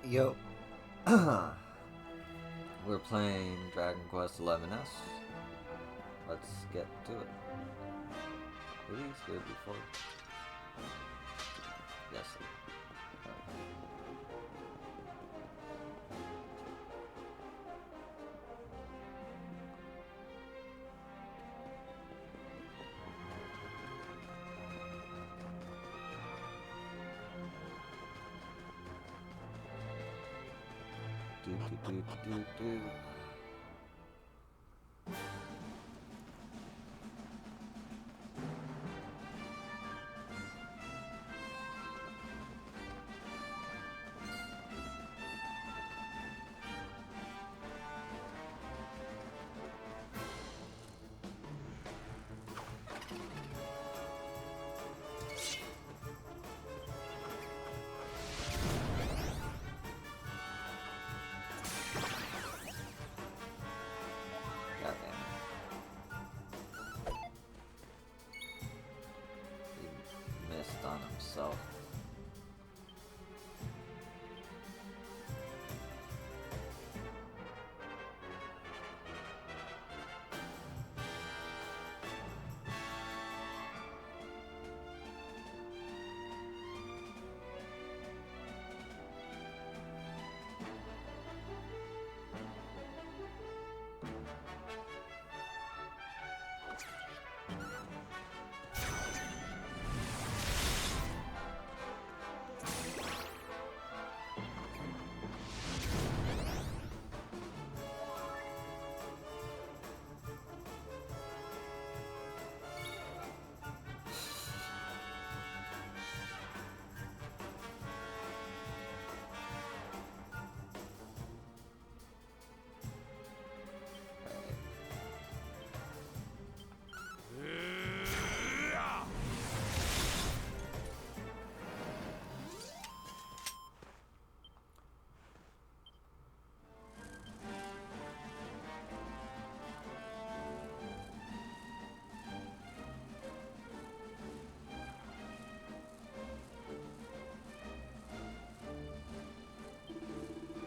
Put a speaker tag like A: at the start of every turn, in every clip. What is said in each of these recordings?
A: Yo, we're playing Dragon Quest XI-S. Let's get to it. Were these here before? Yes. Do do do do do. Goddamn. He missed on himself.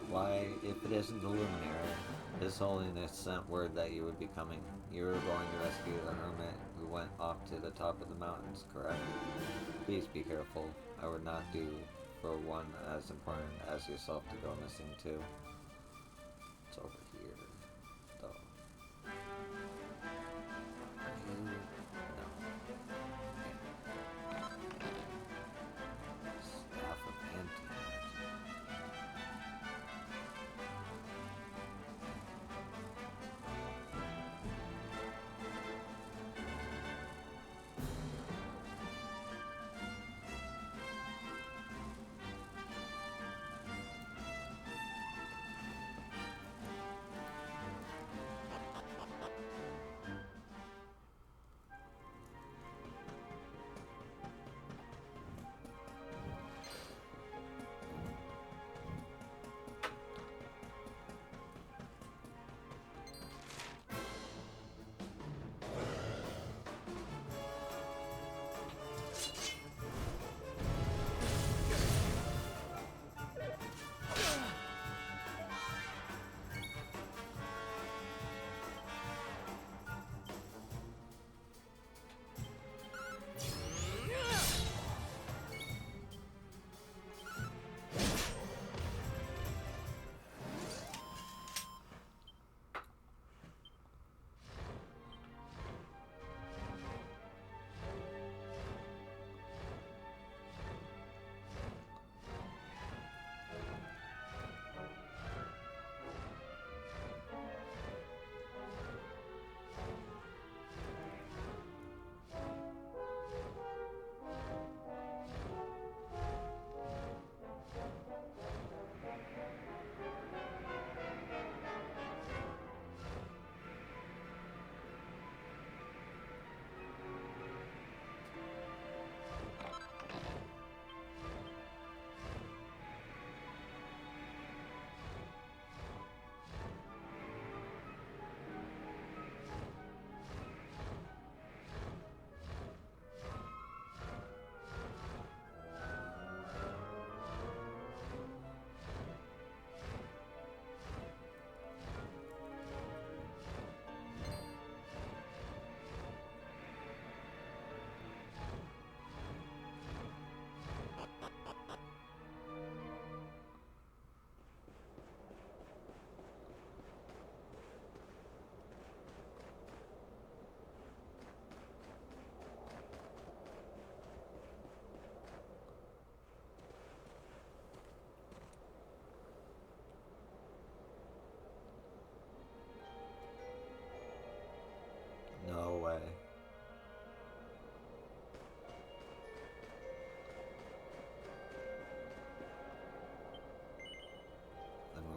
A: Why, if it isn't the Luminary, His Holiness sent word that you would be coming. You were going to rescue the hermit who went off to the top of the mountains, correct? Please be careful. I would not do for one as important as yourself to go missing too. It's over here, though. Are you? No. Staff of Anti-Magic.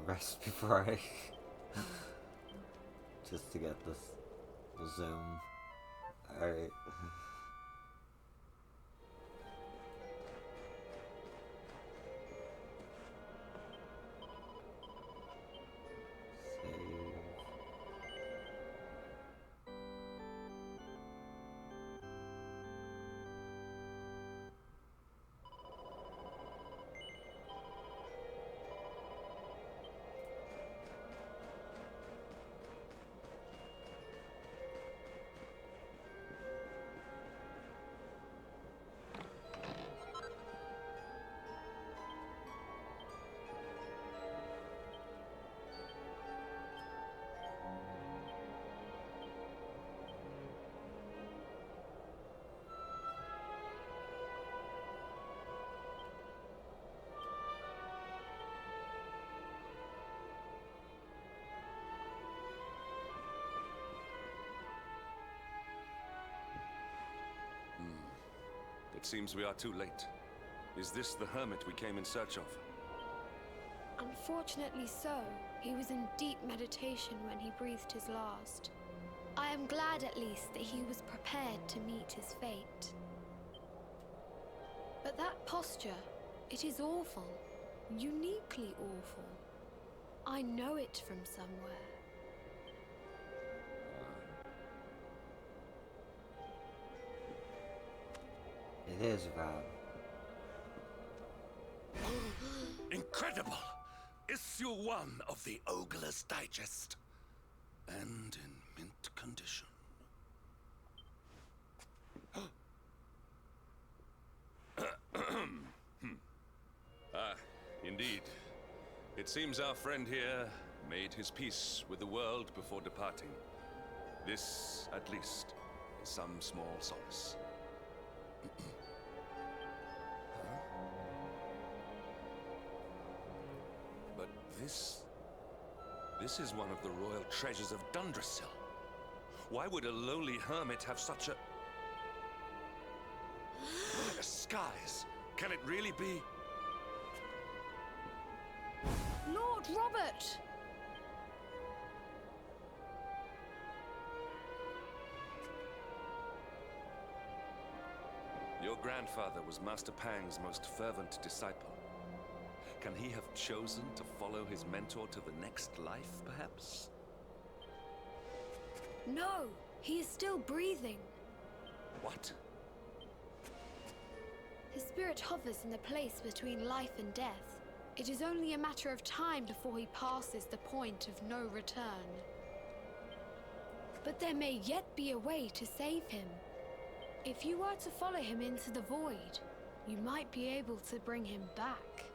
A: rest before I... just to get this zoom. Alright.
B: It seems we are too late. Is this the hermit we came in search of?
C: Unfortunately so. He was in deep meditation when he breathed his last. I am glad at least that he was prepared to meet his fate. But that posture, it is awful. Uniquely awful. I know it from somewhere.
A: It is bad.
B: Incredible! Issue 1 of the Ogler's Digest. And in mint condition. Indeed. It seems our friend here made his peace with the world before departing. This, at least, is some small solace. But this is one of the royal treasures of Dundrasil. Why would a lowly hermit have such a... Skies? Can it really be?
C: Lord Robert!
B: Your grandfather was Master Pang's most fervent disciple. Can he have chosen to follow his mentor to the next life, perhaps?
C: No, he is still breathing.
B: What?
C: His spirit hovers in the place between life and death. It is only a matter of time before he passes the point of no return. But there may yet be a way to save him. If you were to follow him into the void, you might be able to bring him back.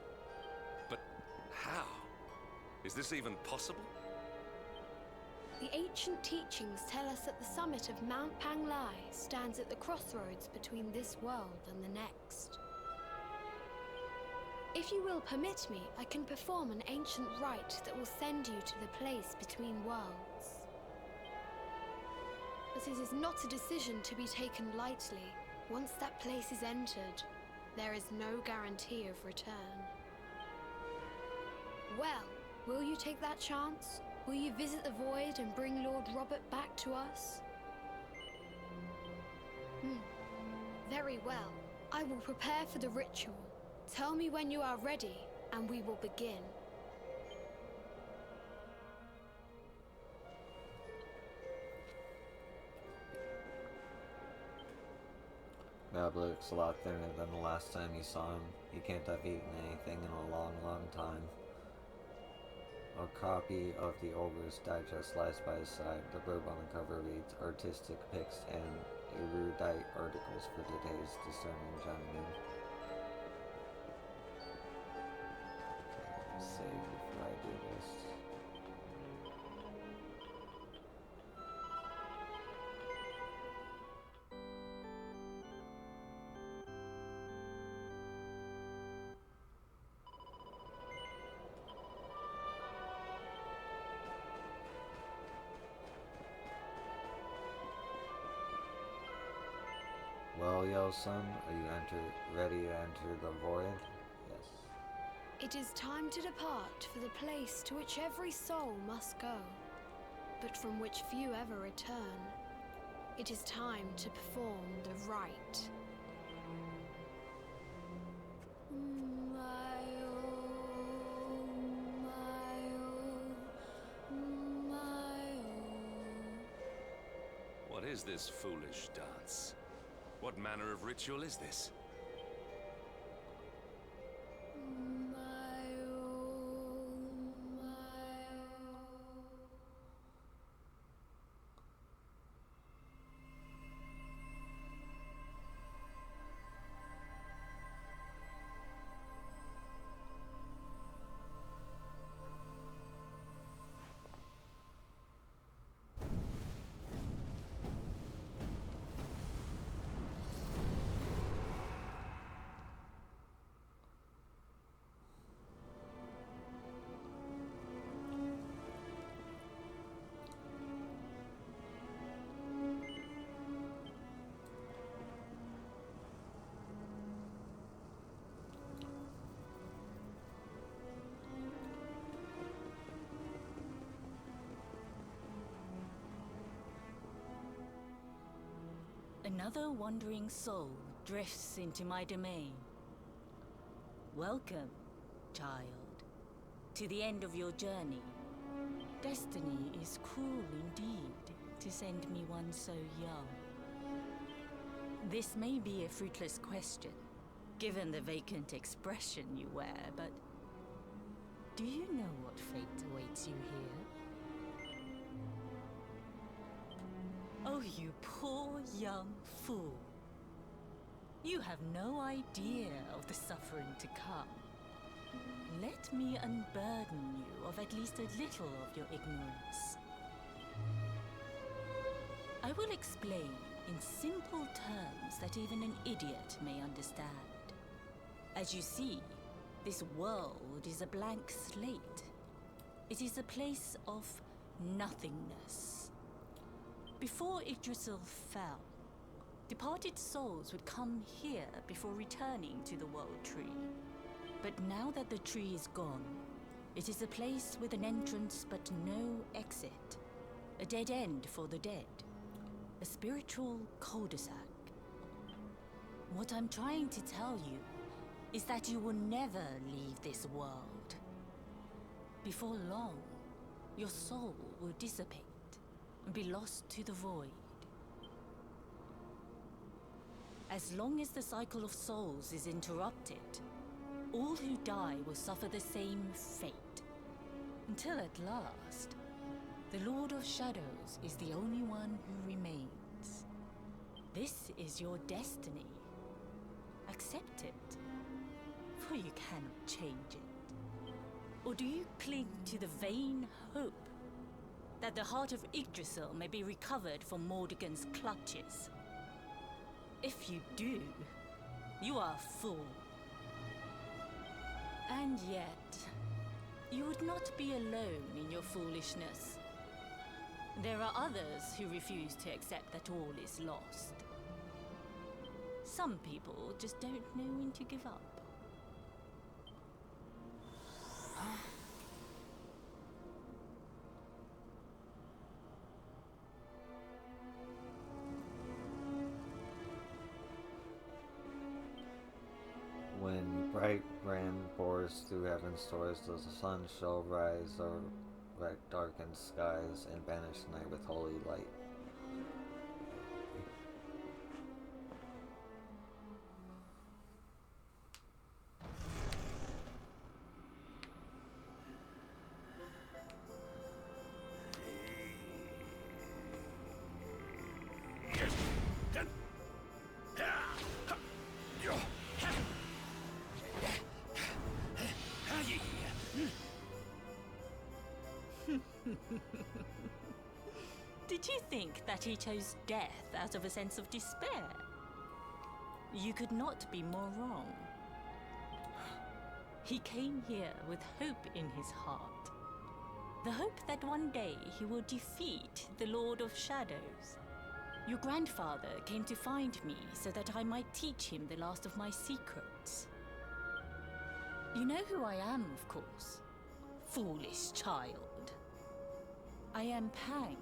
B: But how? Is this even possible?
C: The ancient teachings tell us that the summit of Mount Panglai stands at the crossroads between this world and the next. If you will permit me, I can perform an ancient rite that will send you to the place between worlds. But it is not a decision to be taken lightly. Once that place is entered, there is no guarantee of return. Well, will you take that chance? Will you visit the void and bring Lord Robert back to us? Very well. I will prepare for the ritual. Tell me when you are ready, and we will begin.
A: Rob looks a lot thinner than the last time you saw him. He can't have eaten anything in a long, long time. A copy of the Ogre's Digest lies by his side. The blurb on the cover reads, "Artistic pics and erudite articles for today's discerning gentleman." Okay, save before I do this. Well, yo, son, are you ready to enter the void? Yes.
C: It is time to depart for the place to which every soul must go, but from which few ever return. It is time to perform the rite.
B: What is this foolish dance? What manner of ritual is this?
D: Another wandering soul drifts into my domain. Welcome, child, to the end of your journey. Destiny is cruel indeed to send me one so young. This may be a fruitless question, given the vacant expression you wear, but do you know what fate awaits you here? Oh, you poor young fool. You have no idea of the suffering to come. Let me unburden you of at least a little of your ignorance. I will explain in simple terms that even an idiot may understand. As you see, this world is a blank slate. It is a place of nothingness. Before Yggdrasil fell, departed souls would come here before returning to the World Tree. But now that the tree is gone, it is a place with an entrance but no exit. A dead end for the dead. A spiritual cul-de-sac. What I'm trying to tell you is that you will never leave this world. Before long, your soul will dissipate and be lost to the void. As long as the cycle of souls is interrupted, all who die will suffer the same fate. Until at last, the Lord of Shadows is the only one who remains. This is your destiny. Accept it, for you cannot change it. Or do you cling to the vain hope that the heart of Yggdrasil may be recovered from Mordegon's clutches? If you do, you are a fool. And yet, you would not be alone in your foolishness. There are others who refuse to accept that all is lost. Some people just don't know when to give up.
A: When bright brand pours through heaven's doors, does the sun shall rise over darkened skies and banish night with holy light.
D: Did you think that he chose death out of a sense of despair? You could not be more wrong. He came here with hope in his heart. The hope that one day he will defeat the Lord of Shadows. Your grandfather came to find me so that I might teach him the last of my secrets. You know who I am, of course. Foolish child. I am Pang,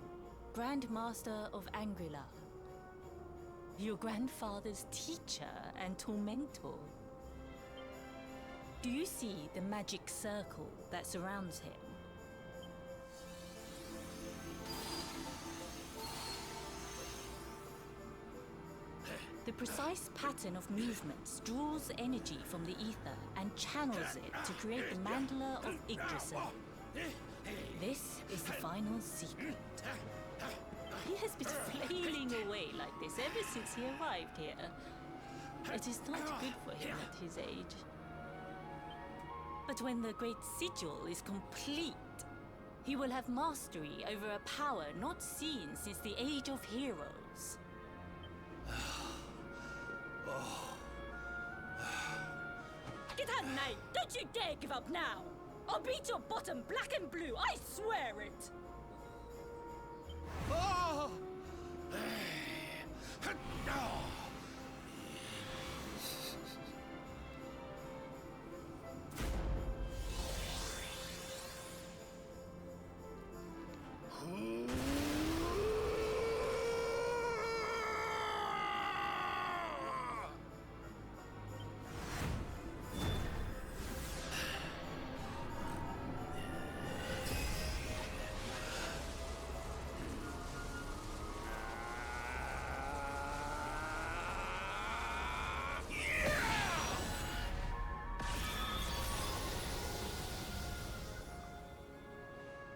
D: Grand Master of Angrila. Your grandfather's teacher and tormentor. Do you see the magic circle that surrounds him? The precise pattern of movements draws energy from the ether and channels it to create the Mandala of Yggdrasil. This is the final secret. He has been flailing away like this ever since he arrived here. It is not good for him at his age. But when the great sigil is complete, he will have mastery over a power not seen since the Age of Heroes. Get out, mate! Don't you dare give up now! I'll beat your bottom black and blue, I swear it!
E: Oh!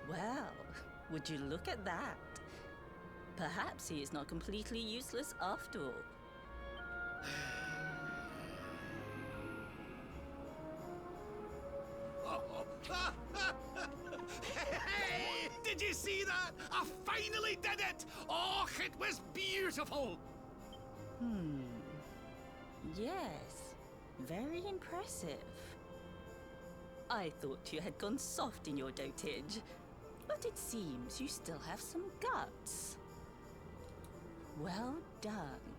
D: Well, would you look at that? Perhaps he is not completely useless after all.
E: Hey! Did you see that? I finally did it! Oh, it was beautiful!
D: Yes, very impressive. I thought you had gone soft in your dotage, but it seems you still have some guts. Well done.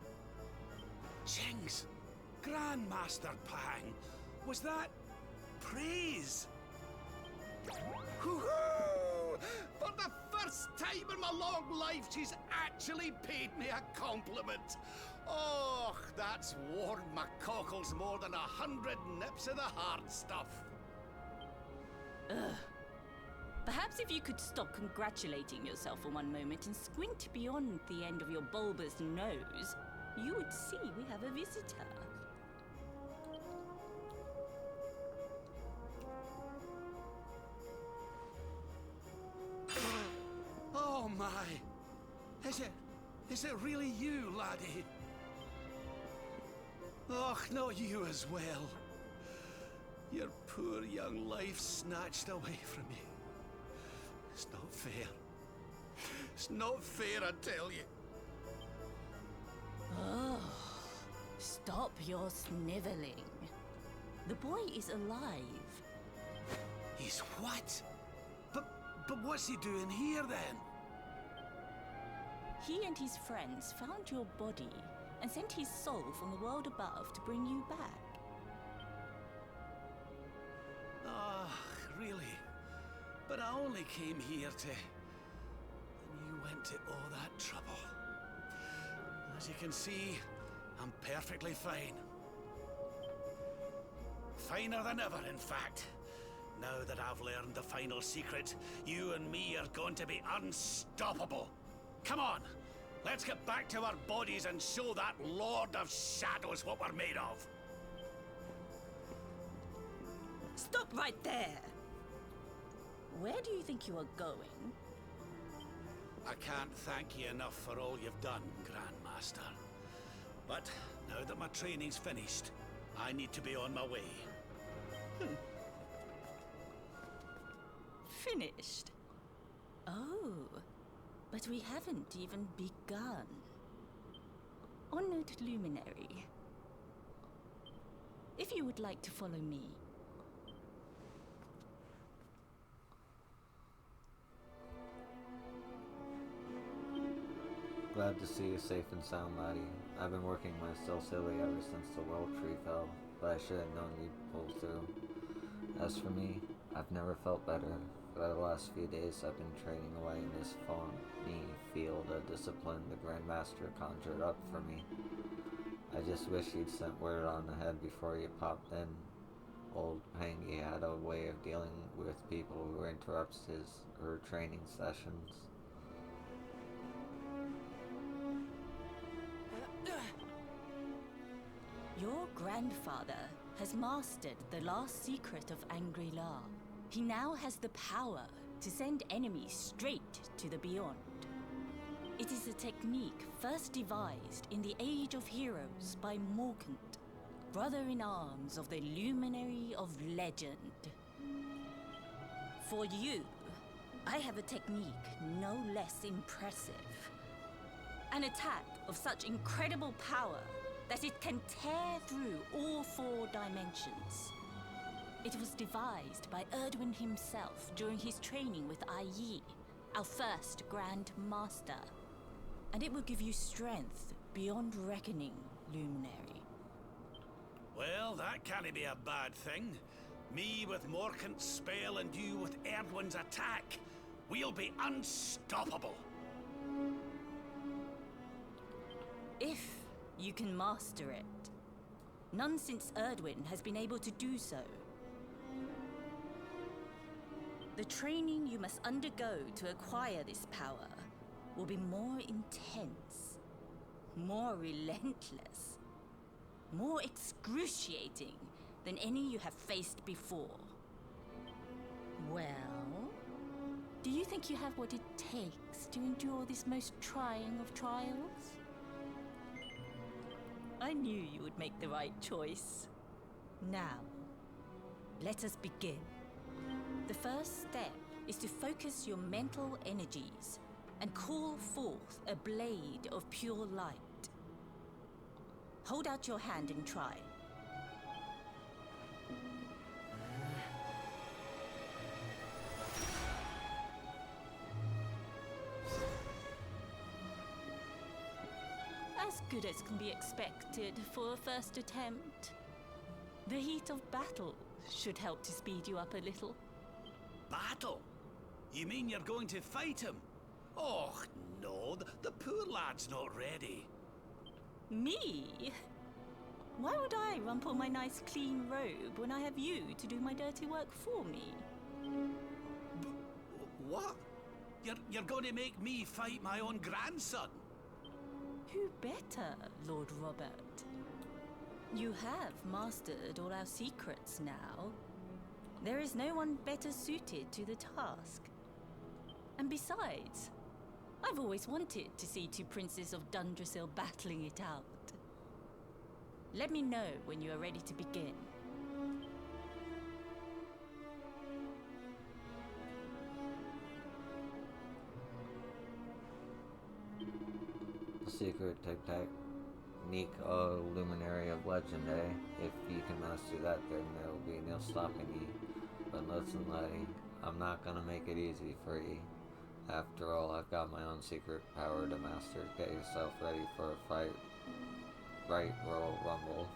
E: Jinx! Grandmaster Pang! Was that praise? Woohoo! For the first time in my long life, she's actually paid me a compliment. Oh, that's warmed my cockles more than 100 nips of the hard stuff.
D: Perhaps if you could stop congratulating yourself for one moment and squint beyond the end of your bulbous nose, you would see we have a visitor.
E: Oh my! Is it really you, laddie? Och, not you as well. Your poor young life snatched away from you. It's not fair. It's not fair, I tell you.
D: Oh, stop your sniveling. The boy is alive.
E: He's what? But what's he doing here then?
D: He and his friends found your body and sent his soul from the world above to bring you back.
E: Ah, really? But I only came here to... And you went to all that trouble. As you can see, I'm perfectly fine. Finer than ever, in fact. Now that I've learned the final secret, you and me are going to be unstoppable. Come on, let's get back to our bodies and show that Lord of Shadows what we're made of.
D: Stop right there! Where do you think you are going?
E: I can't thank you enough for all you've done, Grandmaster. But now that my training's finished, I need to be on my way.
D: Finished? Oh, but we haven't even begun. Honored Luminary, if you would like to follow me.
A: Glad to see you safe and sound, laddie. I've been working myself silly ever since the World Tree fell, but I should have known you'd pull through. As for me, I've never felt better. For the last few days, I've been training away in this phony field of discipline the Grandmaster conjured up for me. I just wish he'd sent word on ahead before he popped in. Old Pangy had a way of dealing with people who interrupts his or her training sessions.
D: Your grandfather has mastered the last secret of Angri-La. He now has the power to send enemies straight to the beyond. It is a technique first devised in the Age of Heroes by Morkant, brother-in-arms of the Luminary of Legend. For you, I have a technique no less impressive. An attack of such incredible power that it can tear through all 4 dimensions. It was devised by Erdwin himself during his training with Ai Yi, our first Grand Master. And it will give you strength beyond reckoning, Luminary.
E: Well, that can't be a bad thing. Me with Morkant's spell and you with Erdwin's attack. We'll be unstoppable.
D: If you can master it. None since Erdwin has been able to do so. The training you must undergo to acquire this power will be more intense, more relentless, more excruciating than any you have faced before. Well, do you think you have what it takes to endure this most trying of trials? I knew you would make the right choice. Now, let us begin. The first step is to focus your mental energies and call forth a blade of pure light. Hold out your hand and try. As good as can be expected for a first attempt. The heat of battle should help to speed you up a little.
E: Battle? You mean you're going to fight him? Oh, no, the poor lad's not ready.
D: Me? Why would I rumple my nice clean robe when I have you to do my dirty work for me?
E: What? You're going to make me fight my own grandson?
D: Who better, Lord Robert? You have mastered all our secrets now. There is no one better suited to the task. And besides, I've always wanted to see 2 princes of Dundrasil battling it out. Let me know when you are ready to begin.
A: The secret technique of Luminary of Legend, eh? If you can master that, then there will be no stopping you. But listen, laddie, I'm not gonna make it easy for you. After all, I've got my own secret power to master. Get yourself ready for a fight. Right, Royal Rumble.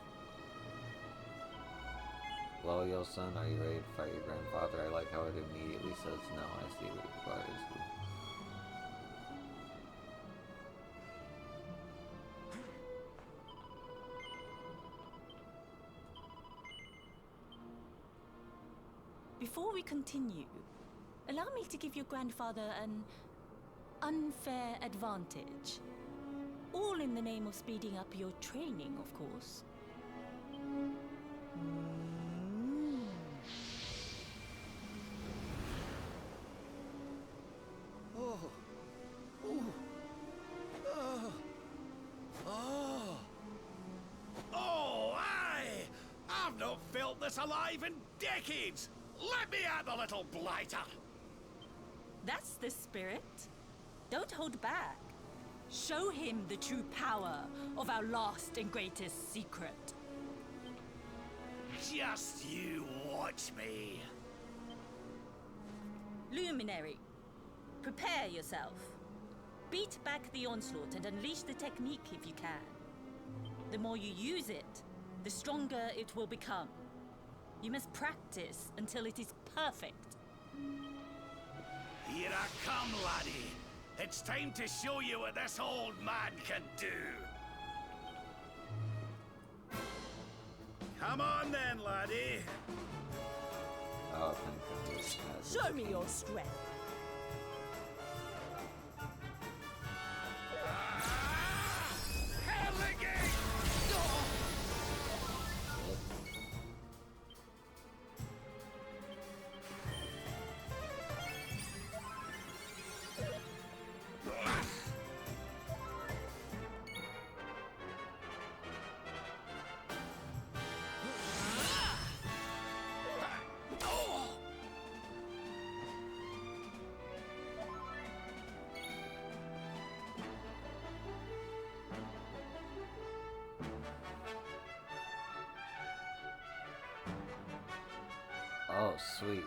A: Well, yo son, are you ready to fight your grandfather? I like how it immediately says no. I see what requires you.
D: Before we continue, allow me to give your grandfather an unfair advantage. All in the name of speeding up your training, of course.
E: Oh. Oh. Oh. Oh. Oh, aye! I've not felt this alive in decades! Let me at the little blighter!
D: That's the spirit. Don't hold back. Show him the true power of our last and greatest secret.
E: Just you watch me.
D: Luminary, prepare yourself. Beat back the onslaught and unleash the technique if you can. The more you use it, the stronger it will become. You must practice until it is perfect.
E: Here I come, laddie. It's time to show you what this old man can do. Come on then, laddie.
A: Oh, thank goodness.
D: Show me your strength.
A: Oh, sweet.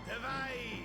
E: Divide!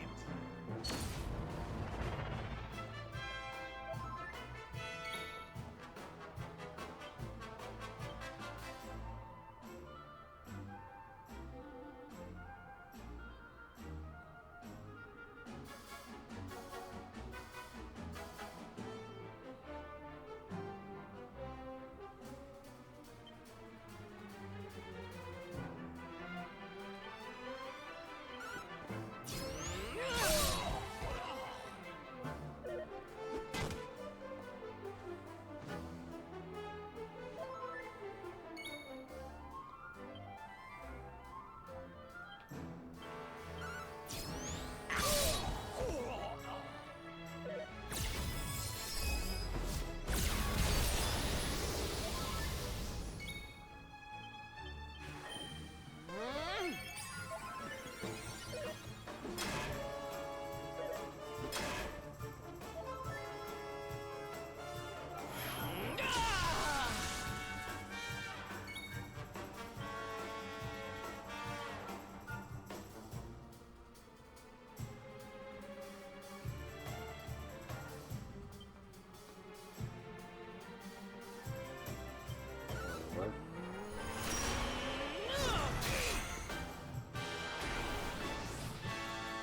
A: What?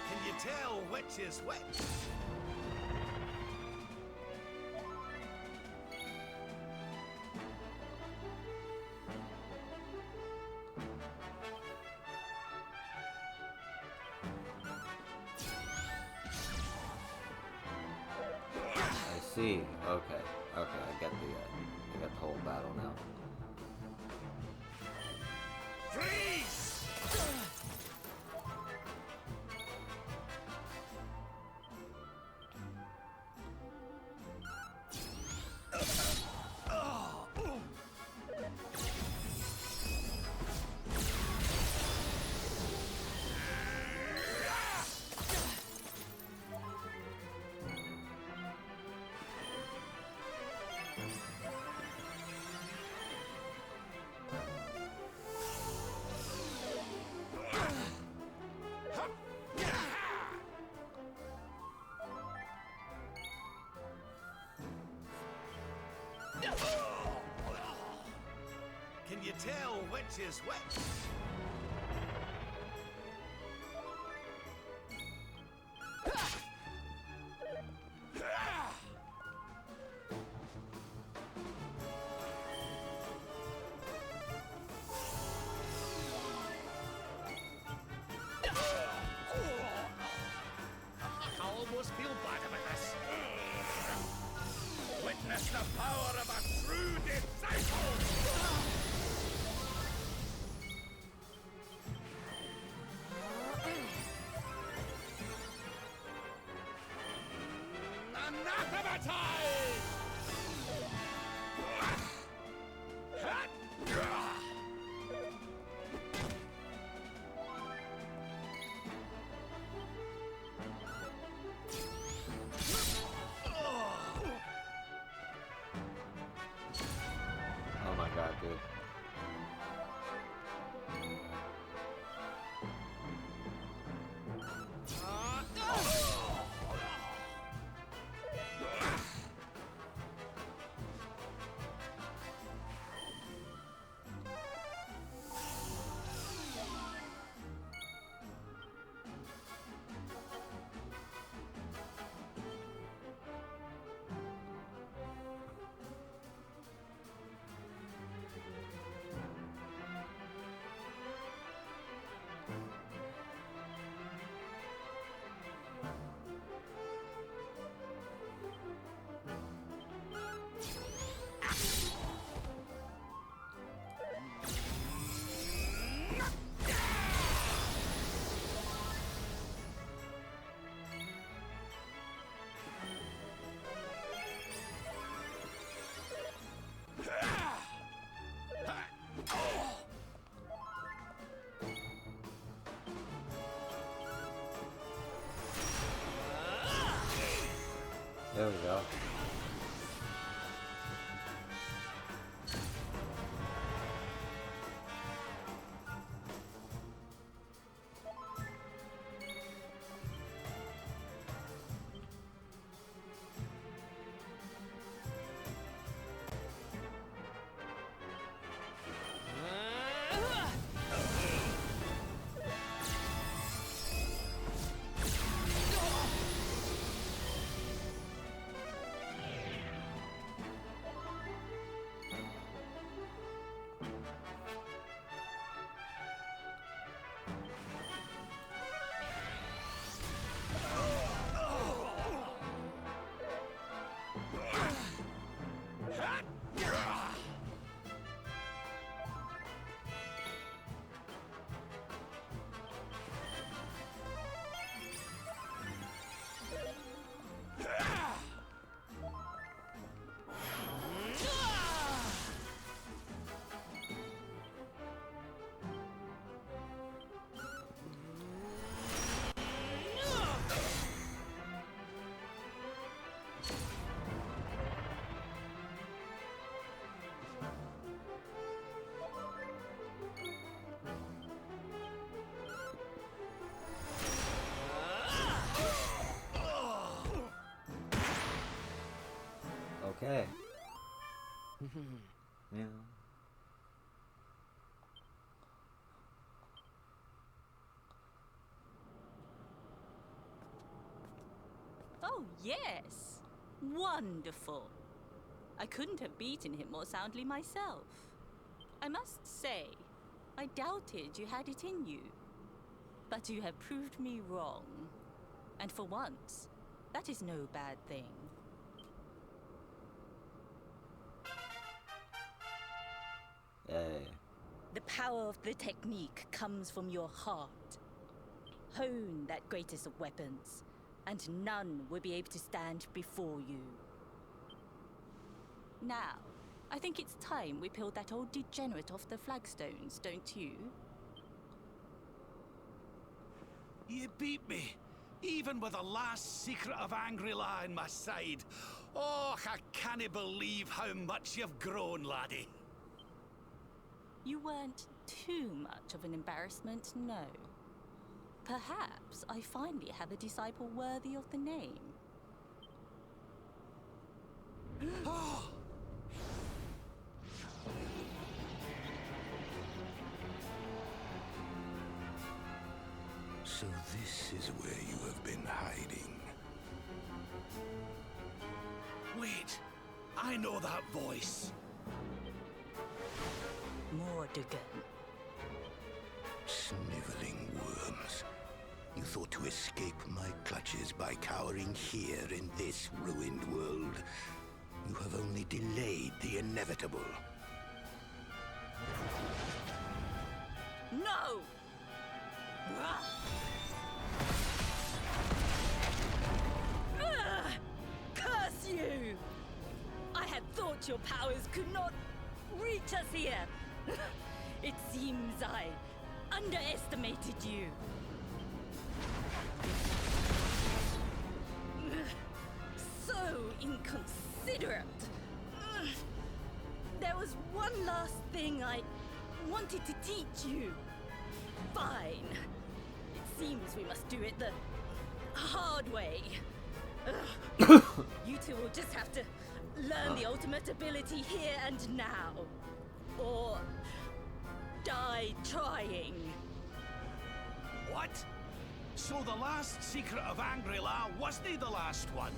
E: Can you tell which is which?
A: I see. Okay. Okay, I get the whole battle now.
E: Freeze! Can you tell which is which? I almost feel bad about this. Witness the power of a true disciple! Anathematize!
A: Oh my god, dude. Yeah.
D: Oh, yes. Wonderful. I couldn't have beaten him more soundly myself. I must say, I doubted you had it in you. But you have proved me wrong. And for once, that is no bad thing.
A: Hey.
D: The power of the technique comes from your heart. Hone that greatest of weapons, and none will be able to stand before you. Now, I think it's time we peeled that old degenerate off the flagstones, don't you?
E: You beat me, even with the last secret of Angry-La in my side. Oh, I can't believe how much you've grown, laddie.
D: You weren't too much of an embarrassment, no. Perhaps I finally have a disciple worthy of the name.
F: So this is where you have been hiding.
E: Wait, I know that voice.
D: Mordegon.
F: Sniveling worms. You thought to escape my clutches by cowering here in this ruined world. You have only delayed the inevitable.
D: No! Curse you! I had thought your powers could not reach us here. It seems I underestimated you. So inconsiderate. There was one last thing I wanted to teach you. Fine. It seems we must do it the hard way. You two will just have to learn the ultimate ability here and now. Or die trying.
E: What? So the last secret of Angry-La wasn't the last one?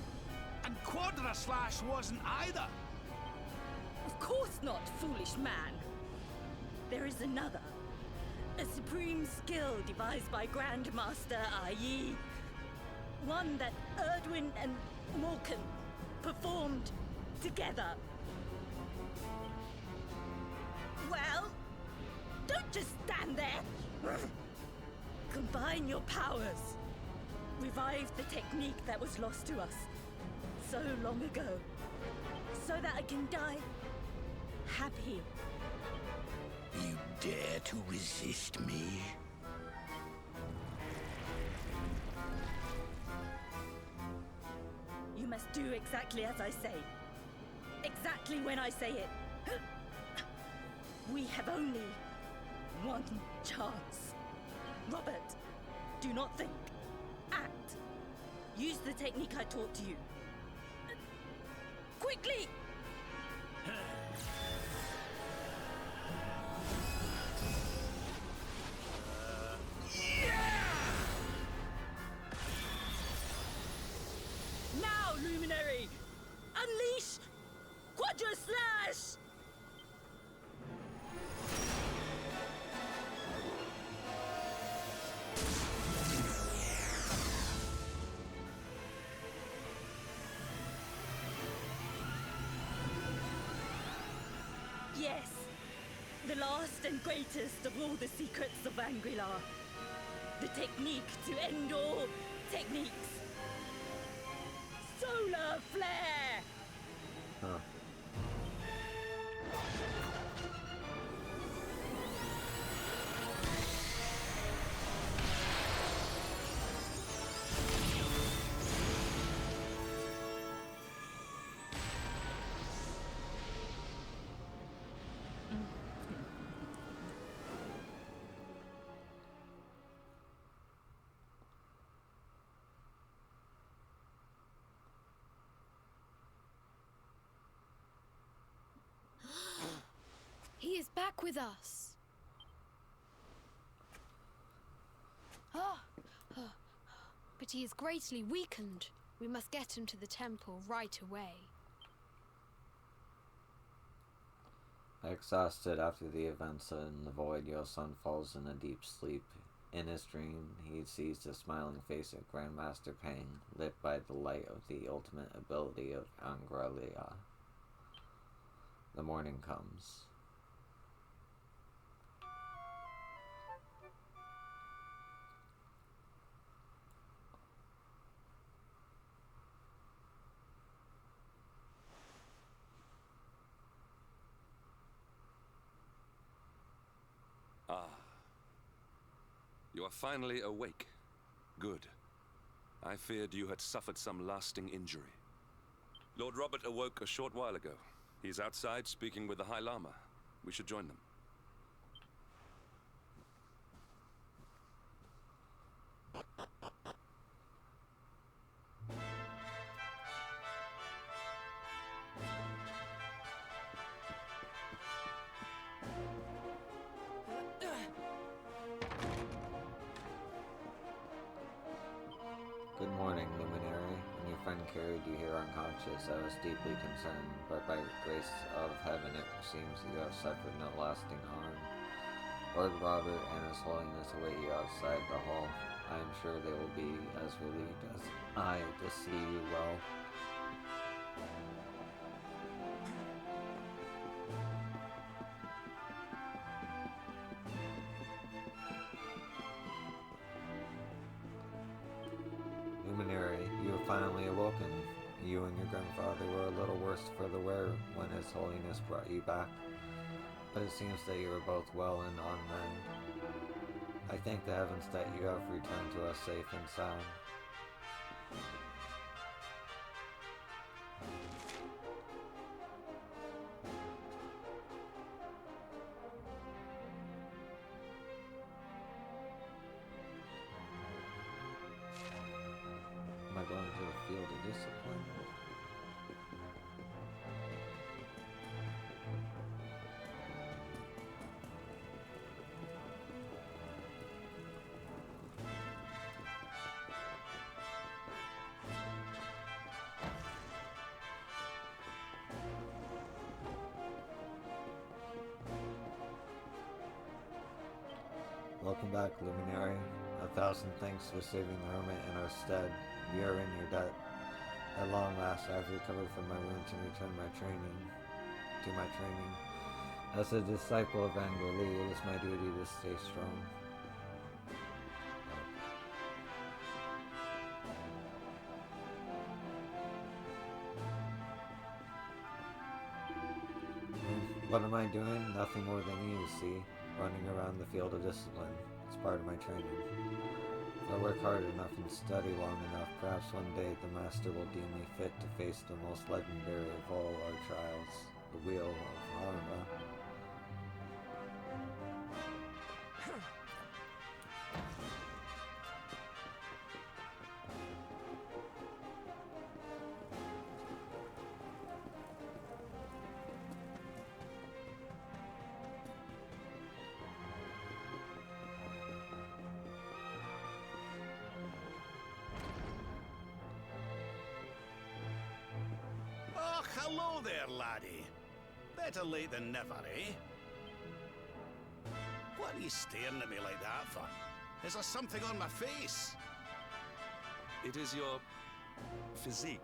E: And Quadra Slash wasn't either?
D: Of course not, foolish man. There is another. A supreme skill devised by Grandmaster Ai. One that Erdwin and Morkan performed together. Well, don't just stand there. Combine your powers. Revive the technique that was lost to us so long ago. So that I can die happy.
F: You dare to resist me?
D: You must do exactly as I say. Exactly when I say it. We have only one chance. Robert, do not think. Act. Use the technique I taught you. Quickly! Now, Luminary! Unleash Quadra Slash! Yes, the last and greatest of all the secrets of Angry-La. The technique to end all techniques. Solar Flare!
A: Huh.
C: back with us. But he is greatly weakened. We must get him to the temple right away.
A: Exhausted after the events in the void, your son falls in a deep sleep. In his dream, he sees the smiling face of Grandmaster Pang, lit by the light of the ultimate ability of Angralia. The morning comes.
B: You are finally awake. Good. I feared you had suffered some lasting injury. Lord Robert awoke a short while ago. He's outside speaking with the High Lama. We should join them.
A: Good morning, Luminary. When your friend carried you here unconscious, I was deeply concerned, but by grace of heaven it seems you have suffered no lasting harm. Lord Robert and His Holiness await you outside the hall. I am sure they will be as relieved as I to see you well. Luminary, you have finally awoken. You and your grandfather were a little worse for the wear when His Holiness brought you back, but it seems that you are both well and on mend. I thank the heavens that you have returned to us safe and sound. Am I going to the field of discipline? Welcome back, Luminary. 1,000 thanks for saving the hermit in our stead. We are in your debt. At long last, I have recovered from my wounds and returned to my training. As a disciple of Angoli, it is my duty to stay strong. What am I doing? Nothing more than you see. Running around the field of discipline. It's part of my training. If I work hard enough and study long enough, perhaps one day the Master will deem me fit to face the most legendary of all our trials, the Wheel of Harma.
E: Oh, hello there, laddie. Better late than never, eh? What are you staring at me like that for? Is there something on my face?
B: It is your physique,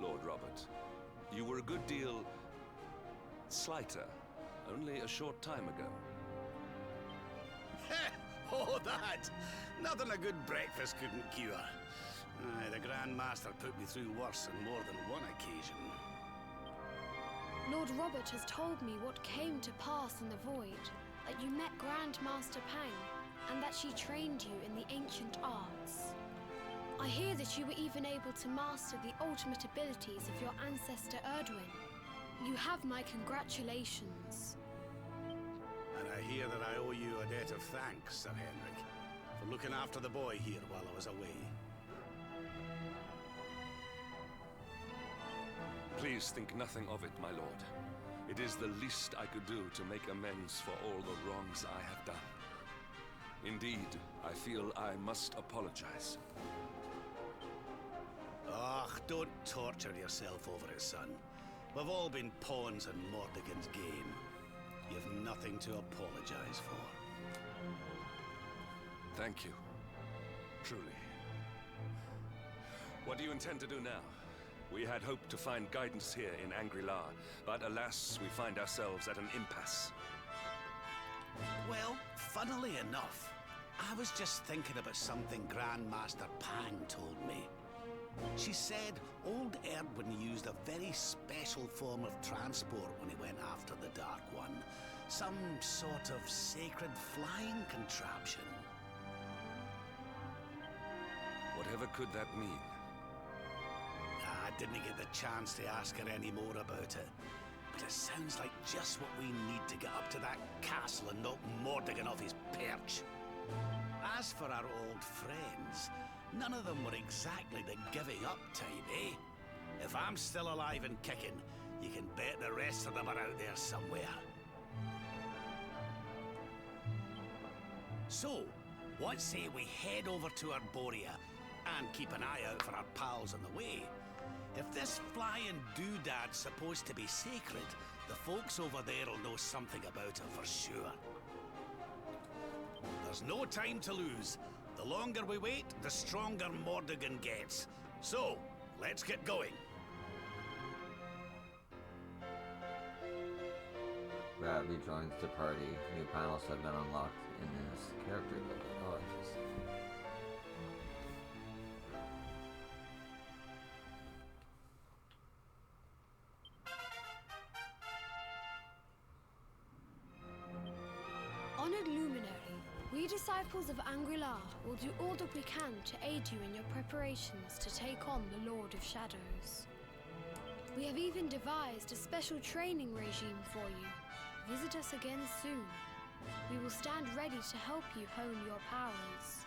B: Lord Robert. You were a good deal slighter only a short time ago.
E: Oh, that! Nothing a good breakfast couldn't cure. Aye, the Grand Master put me through worse on more than one occasion.
C: Lord Robert has told me what came to pass in the void, that you met Grand Master Pang, and that she trained you in the ancient arts. I hear that you were even able to master the ultimate abilities of your ancestor Erdwin. You have my congratulations.
E: And I hear that I owe you a debt of thanks, Sir Henrik, for looking after the boy here while I was away.
B: Please think nothing of it, my lord. It is the least I could do to make amends for all the wrongs I have done. Indeed, I feel I must apologize.
E: Ugh, don't torture yourself over it, son. We've all been pawns in Mordegon's game. You've nothing to apologize for.
B: Thank you. Truly. What do you intend to do now? We had hoped to find guidance here in Angri-La, but alas, we find ourselves at an impasse.
E: Well, funnily enough, I was just thinking about something Grandmaster Pang told me. She said old Erdwin used a very special form of transport when he went after the Dark One. Some sort of sacred flying contraption.
B: Whatever could that mean?
E: I didn't get the chance to ask her any more about it. But it sounds like just what we need to get up to that castle and knock Mordegon off his perch. As for our old friends, none of them were exactly the giving up type, eh? If I'm still alive and kicking, you can bet the rest of them are out there somewhere. So, what say we head over to Arborea and keep an eye out for our pals on the way? If this flying doodad's supposed to be sacred, the folks over there'll know something about it for sure. There's no time to lose. The longer we wait, the stronger Mordegon gets. So, let's get going.
A: Ravi joins the party. New panels have been unlocked in his character builder. Oh, interesting.
C: Honored Luminary, we disciples of Angri-La will do all that we can to aid you in your preparations to take on the Lord of Shadows. We have even devised a special training regime for you. Visit us again soon. We will stand ready to help you hone your powers.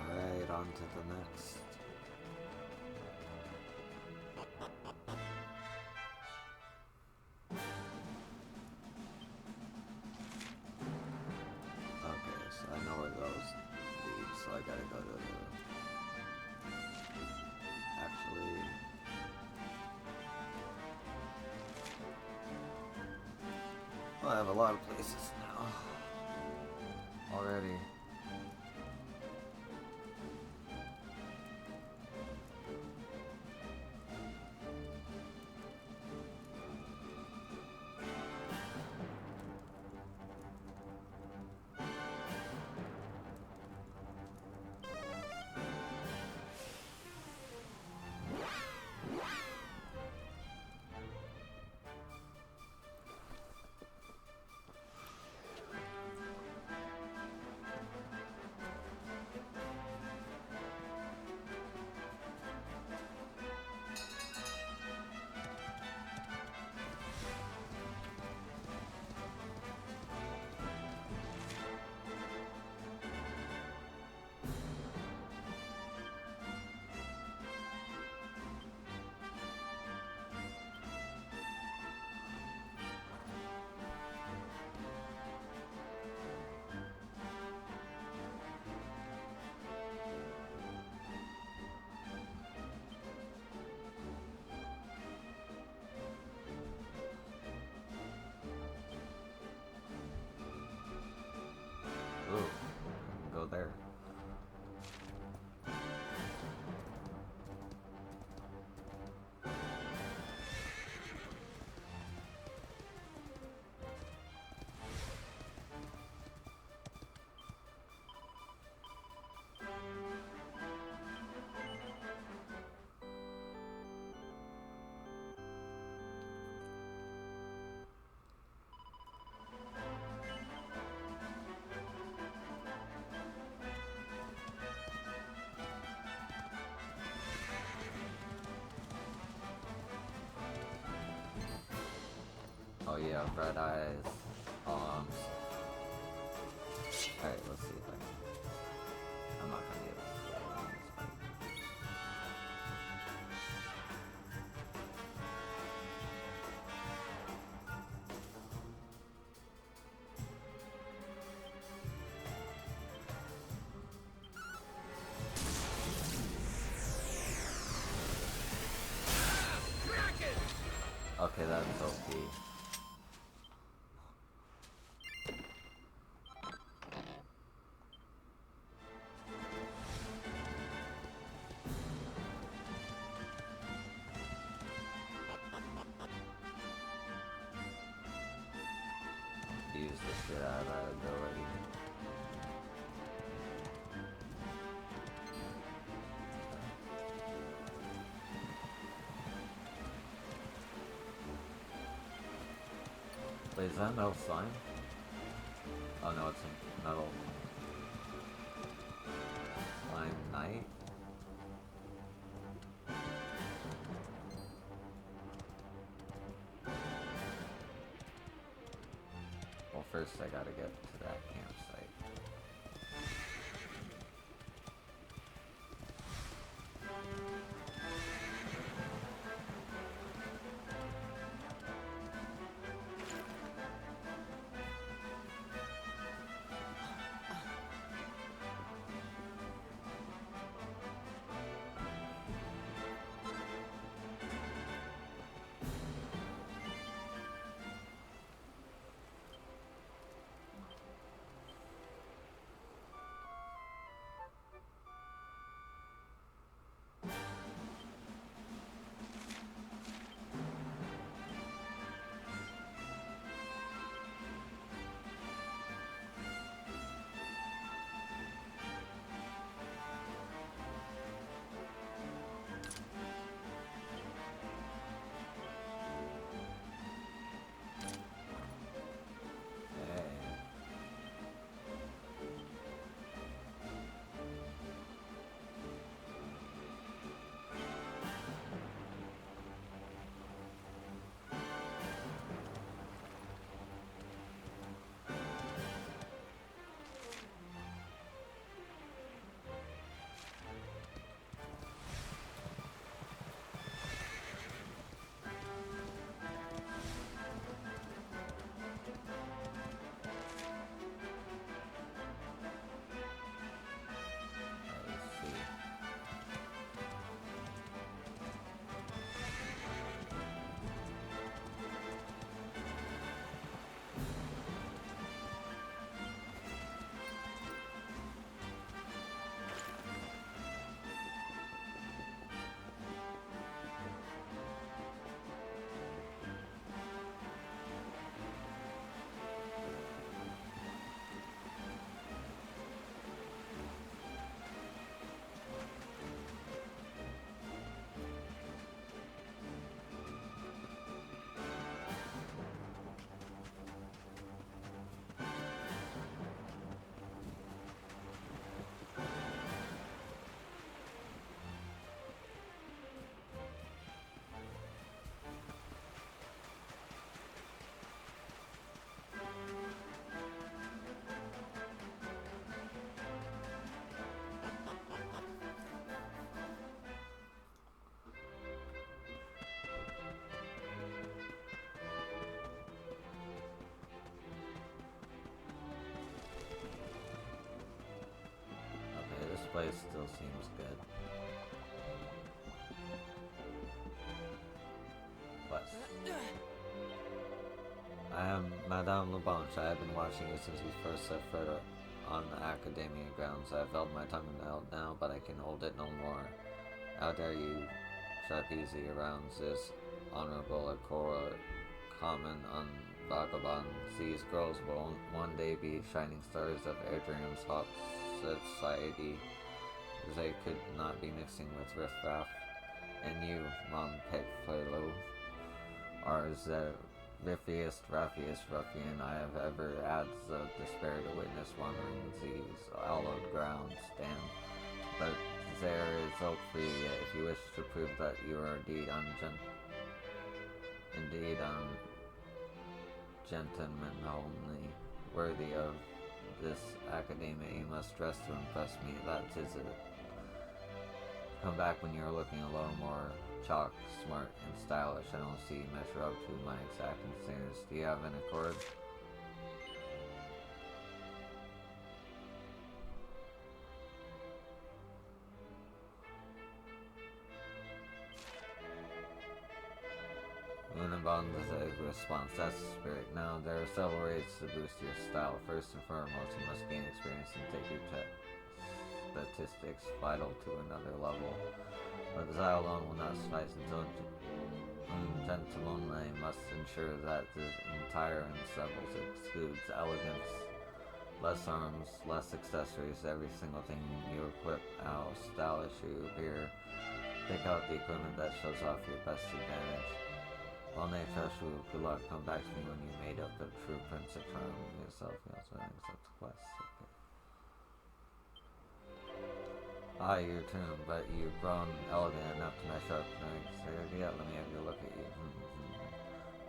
A: Alright, on to the next. Okay, so I know where those lead, so I gotta go to the... Actually... Well, I have a lot of places now. Already. Oh yeah, red eyes. Alright, let's see if I can. I'm not gonna be able to do that on this fight. Okay, that's OP. Use the shit out of that ability. Wait, is that metal slime? Oh no, it's a metal slime knight. Well, first I gotta get to that campsite. Let's see. Okay, this place still seems good. But I am Madame Leblanche. I have been watching you since we first set foot on the Academia grounds. I have held my tongue held now, but I can hold it no more. How dare you trap easy around this honorable Akora common on vagabond. These girls will one day be shining stars of Adrian's hot society. They could not be mixing with riffraff. And you, Mom Petfalo, are the riffiest, raffiest ruffian I have ever had the despair to witness wandering these hallowed grounds. Damn. But there is hope for you yet, if you wish to prove that you are indeed gentleman homely, worthy of this academia, you must dress to impress me. That is it. Come back when you're looking a little more chalk, smart, and stylish. I don't see you measure up to my exacting standards. Do you have an accord? Unabom's a response. That's the spirit. Now, there are several ways to boost your style. First and foremost, you must gain experience and take your statistics vital to another level. But that alone will not suffice until gentlemanly must ensure that the entire ensemble exudes elegance. Less arms, less accessories, every single thing you equip, how stylish you appear. Pick out the equipment that shows off your best advantage. Well, may trust you. Good luck. Come back to me when you made up the true prince of charm yourself. You also accept the quest. Okay. Your turn, but you've grown elegant enough to measure up tonight. So yeah, let me have a look at you.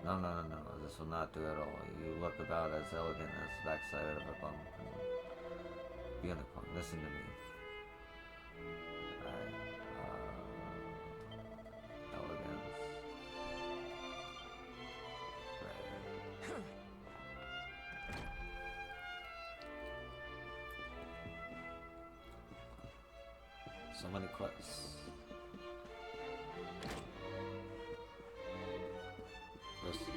A: No. This will not do at all. You look about as elegant as the backside of a bump. Unicorn, listen to me. Elegance. So many quests. First of all,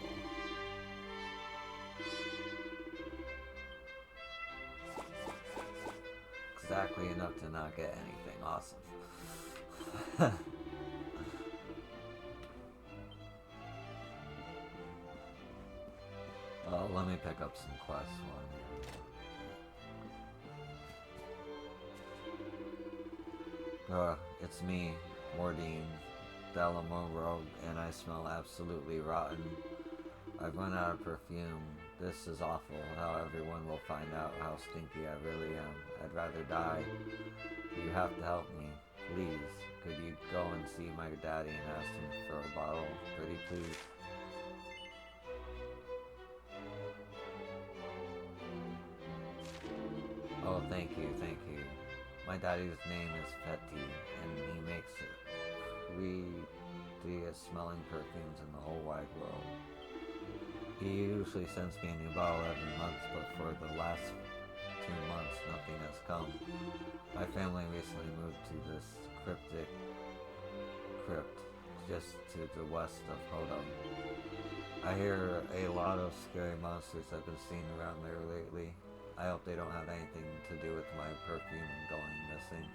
A: exactly enough to not get anything. Awesome. Well, let me pick up some quests while I'm here. It's me, Mordine Delamore, and I smell absolutely rotten. I've run out of perfume. This is awful, how everyone will find out how stinky I really am. I'd rather die. You have to help me. Please, could you go and see my daddy and ask him for a bottle? Pretty please. Oh, thank you. My daddy's name is Fetty, and he makes prettiest smelling perfumes in the whole wide world. He usually sends me a new bottle every month, but for the last 2 months, nothing has come. My family recently moved to this crypt just to the west of Hodom. I hear a lot of scary monsters have been seen around there lately. I hope they don't have anything to do with my perfume going missing.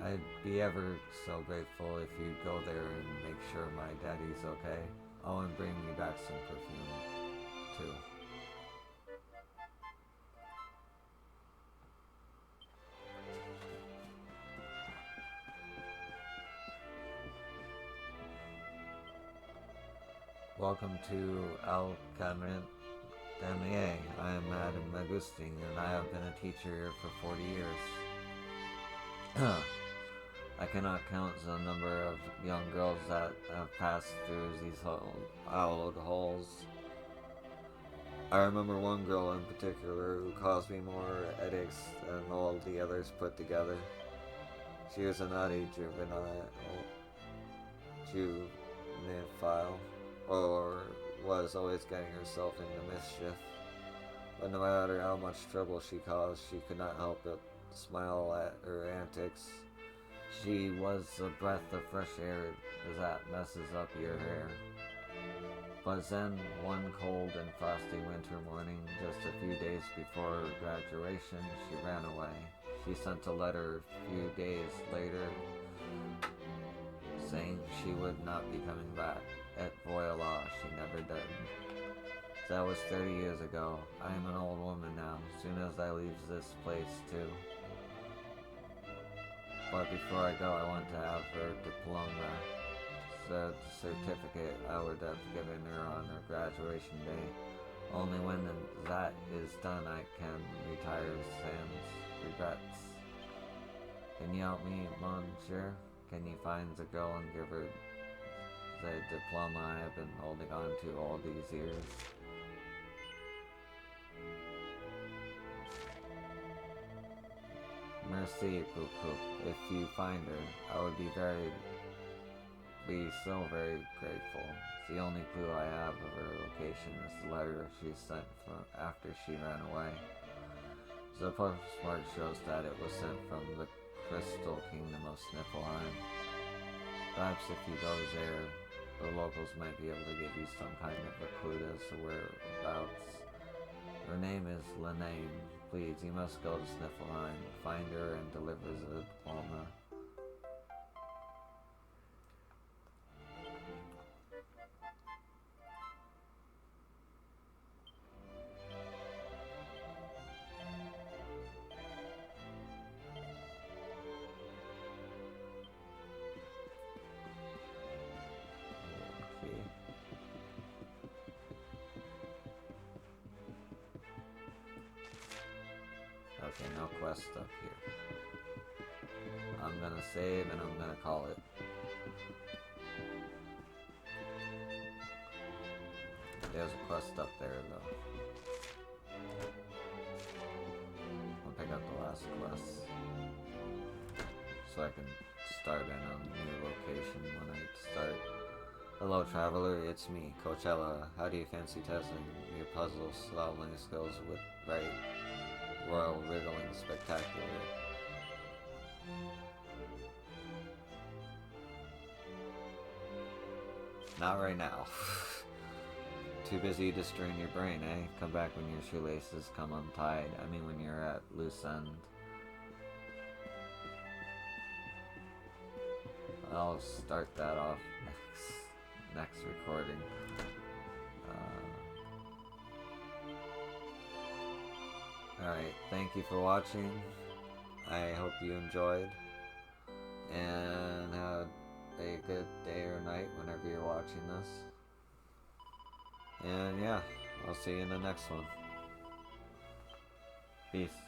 A: I'd be ever so grateful if you go there and make sure my daddy's okay. Oh, and bring me back some perfume, too. Welcome to Alcamant Damier. I am Madame Magustin, and I have been a teacher here for 40 years. I cannot count the number of young girls that have passed through these hallowed halls. I remember one girl in particular who caused me more headaches than all the others put together. She was a naughty juvenile, or was always getting herself into mischief. But no matter how much trouble she caused, she could not help but smile at her antics. She was a breath of fresh air that messes up your hair. But then, one cold and frosty winter morning, just a few days before her graduation, she ran away. She sent a letter a few days later saying she would not be coming back. Et voila, she never did. That was 30 years ago. I am an old woman now, soon as I leave this place too. But before I go, I want to have her diploma, the certificate I would have given her on her graduation day. Only when that is done I can retire sans regrets. Can you help me, monsieur? Can you find the girl and give her the diploma I have been holding on to all these years. Merci, Poop Poop. If you find her, I would be so very grateful. The only clue I have of her location is the letter she sent from after she ran away. The postmark shows that it was sent from the Crystal Kingdom of Sniffleheim. Perhaps if you go there, the locals might be able to give you some kind of a clue as to whereabouts. Her name is Lanaine. Please, you must go to Sniffleheim, find her, and deliver the diploma. Okay, no quest up here. I'm gonna save and I'm gonna call it. There's a quest up there though. I'll pick up the last quest. So I can start in a new location when I start. Hello traveler, it's me, Coachella. How do you fancy testing your puzzle solving skills with Royal Wriggling Spectacular? Not right now. Too busy destroying your brain, eh? Come back when your shoelaces come untied. I mean when you're at loose end. I'll start that off next recording. Alright, thank you for watching. I hope you enjoyed. And have a good day or night whenever you're watching this. And yeah, I'll see you in the next one. Peace.